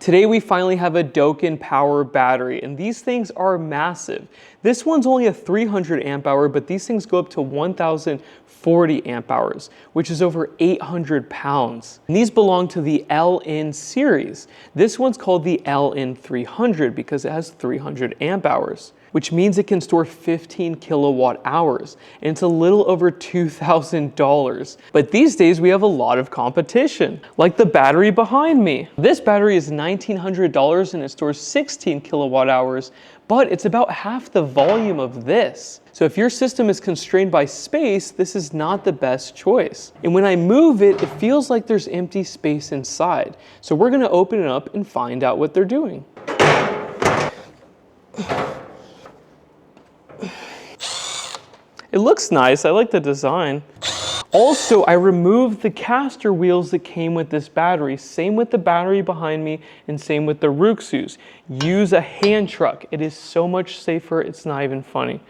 Today we finally have a Docan power battery, and these things are massive. This one's only a 300 amp hour, but these things go up to 1040 amp hours, which is over 800 pounds. And these belong to the LN series. This one's called the LN300 because it has 300 amp hours, which means it can store 15 kilowatt hours, and it's a little over $2,000. But these days we have a lot of competition, like the battery behind me. This battery is $1,900 and it stores 16 kilowatt hours, but it's about half the volume of this. So if your system is constrained by space, this is not the best choice. And when I move it, it feels like there's empty space inside. So we're gonna open it up and find out what they're doing. It looks nice, I like the design. Also, I removed the caster wheels that came with this battery. Same with the battery behind me and same with the Ruxus. Use a hand truck. It is so much safer, it's not even funny.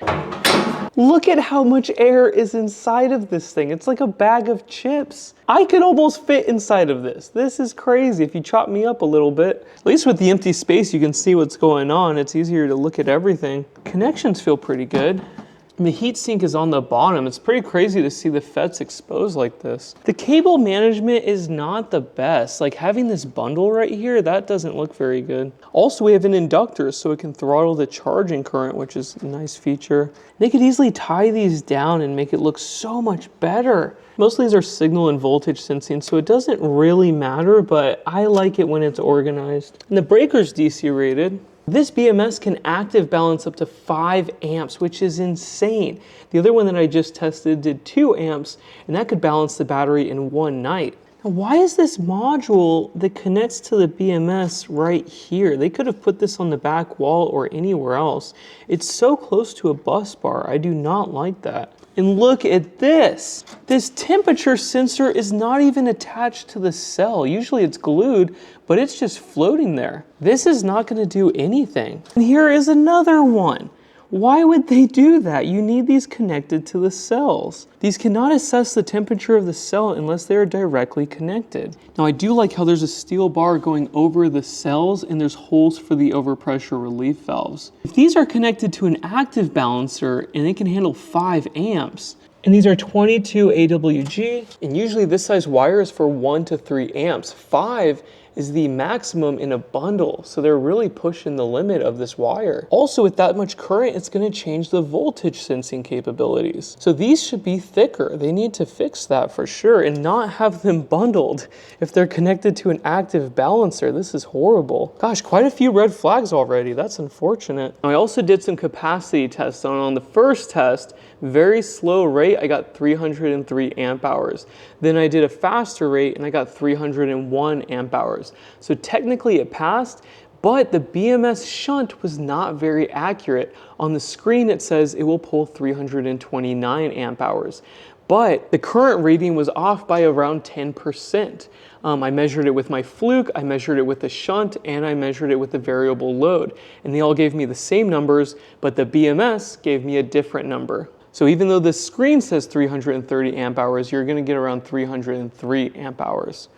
Look at how much air is inside of this thing. It's like a bag of chips. I could almost fit inside of this. This is crazy if you chop me up a little bit. At least with the empty space, you can see what's going on. It's easier to look at everything. Connections feel pretty good. And the heatsink is on the bottom. It's pretty crazy to see the FETs exposed like this. The cable management is not the best. Like having this bundle right here, that doesn't look very good. Also, we have an inductor so it can throttle the charging current, which is a nice feature. They could easily tie these down and make it look so much better. Most of these are signal and voltage sensing, so it doesn't really matter, but I like it when it's organized. And the breaker's DC rated. This BMS can active balance up to 5 amps, which is insane. The other one that I just tested did 2 amps, and that could balance the battery in one night. Now, why is this module that connects to the BMS right here? They could have put this on the back wall or anywhere else. It's so close to a bus bar. I do not like that. And look at this. This temperature sensor is not even attached to the cell. Usually it's glued, but it's just floating there. This is not gonna do anything. And here is another one. Why would they do that? You need these connected to the cells. These cannot assess the temperature of the cell unless they are directly connected. Now I do like how there's a steel bar going over the cells and there's holes for the overpressure relief valves. If these are connected to an active balancer and it can handle 5 amps, and these are 22 AWG, and usually this size wire is for 1 to 3 amps. 5 is the maximum in a bundle, so they're really pushing the limit of this wire. Also, with that much current, it's gonna change the voltage sensing capabilities. So these should be thicker. They need to fix that for sure and not have them bundled if they're connected to an active balancer. This is horrible. Gosh, quite a few red flags already. That's unfortunate. I also did some capacity tests on the first test. Very slow rate, I got 303 amp hours. Then I did a faster rate and I got 301 amp hours. So technically it passed, but the BMS shunt was not very accurate. On the screen it says it will pull 329 amp hours. But the current reading was off by around 10%. I measured it with my fluke, I measured it with the shunt, and I measured it with the variable load. And they all gave me the same numbers, but the BMS gave me a different number. So even though the screen says 330 amp hours, you're gonna get around 303 amp hours.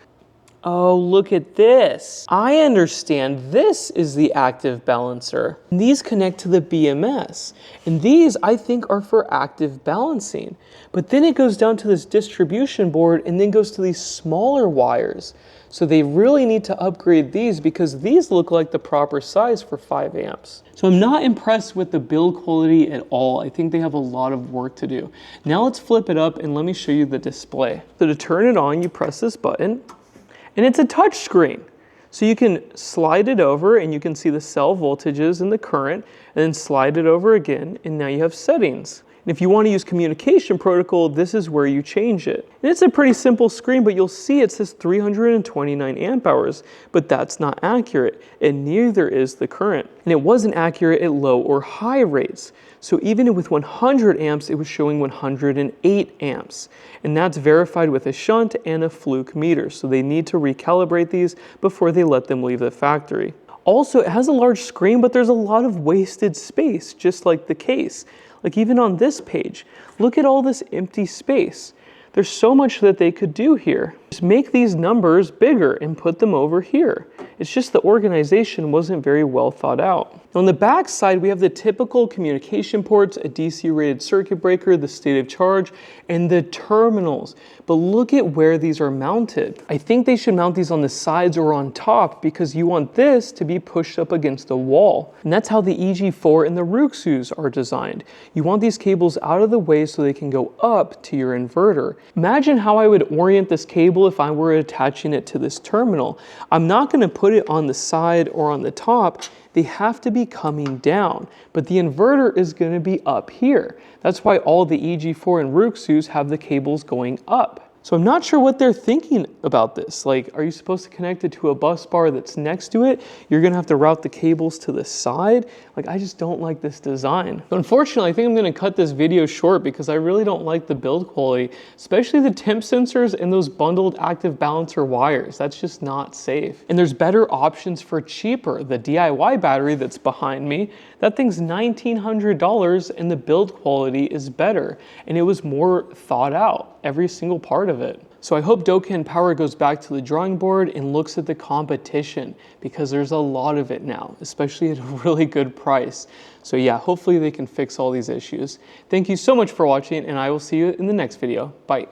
Oh, look at this. I understand this is the active balancer. And these connect to the BMS. And these, I think, are for active balancing. But then it goes down to this distribution board and then goes to these smaller wires. So they really need to upgrade these because these look like the proper size for 5 amps. So I'm not impressed with the build quality at all. I think they have a lot of work to do. Now let's flip it up and let me show you the display. So to turn it on, you press this button. And it's a touch screen. So you can slide it over and you can see the cell voltages and the current, and then slide it over again, and now you have settings. And if you want to use communication protocol, this is where you change it. And it's a pretty simple screen, but you'll see it says 329 amp hours, but that's not accurate, and neither is the current. And it wasn't accurate at low or high rates. So even with 100 amps, it was showing 108 amps. And that's verified with a shunt and a fluke meter. So they need to recalibrate these before they let them leave the factory. Also, it has a large screen, but there's a lot of wasted space, just like the case. Like even on this page, look at all this empty space. There's so much that they could do here. Just make these numbers bigger and put them over here. It's just the organization wasn't very well thought out. On the back side, we have the typical communication ports, a DC rated circuit breaker, the state of charge, and the terminals. But look at where these are mounted. I think they should mount these on the sides or on top because you want this to be pushed up against the wall. And that's how the EG4 and the Ruxus are designed. You want these cables out of the way so they can go up to your inverter. Imagine how I would orient this cable if I were attaching it to this terminal. I'm not going to put it on the side or on the top. They have to be coming down, but the inverter is going to be up here. That's why all the EG4 and Ruxus have the cables going up. So I'm not sure what they're thinking about this. Like, are you supposed to connect it to a bus bar that's next to it? You're gonna have to route the cables to the side. Like, I just don't like this design. But unfortunately, I think I'm gonna cut this video short because I really don't like the build quality, especially the temp sensors and those bundled active balancer wires. That's just not safe. And there's better options for cheaper. The DIY battery that's behind me, that thing's $1,900 and the build quality is better. And it was more thought out, every single part of it. So I hope Docan Power goes back to the drawing board and looks at the competition because there's a lot of it now, especially at a really good price. So yeah, hopefully they can fix all these issues. Thank you so much for watching and I will see you in the next video. Bye.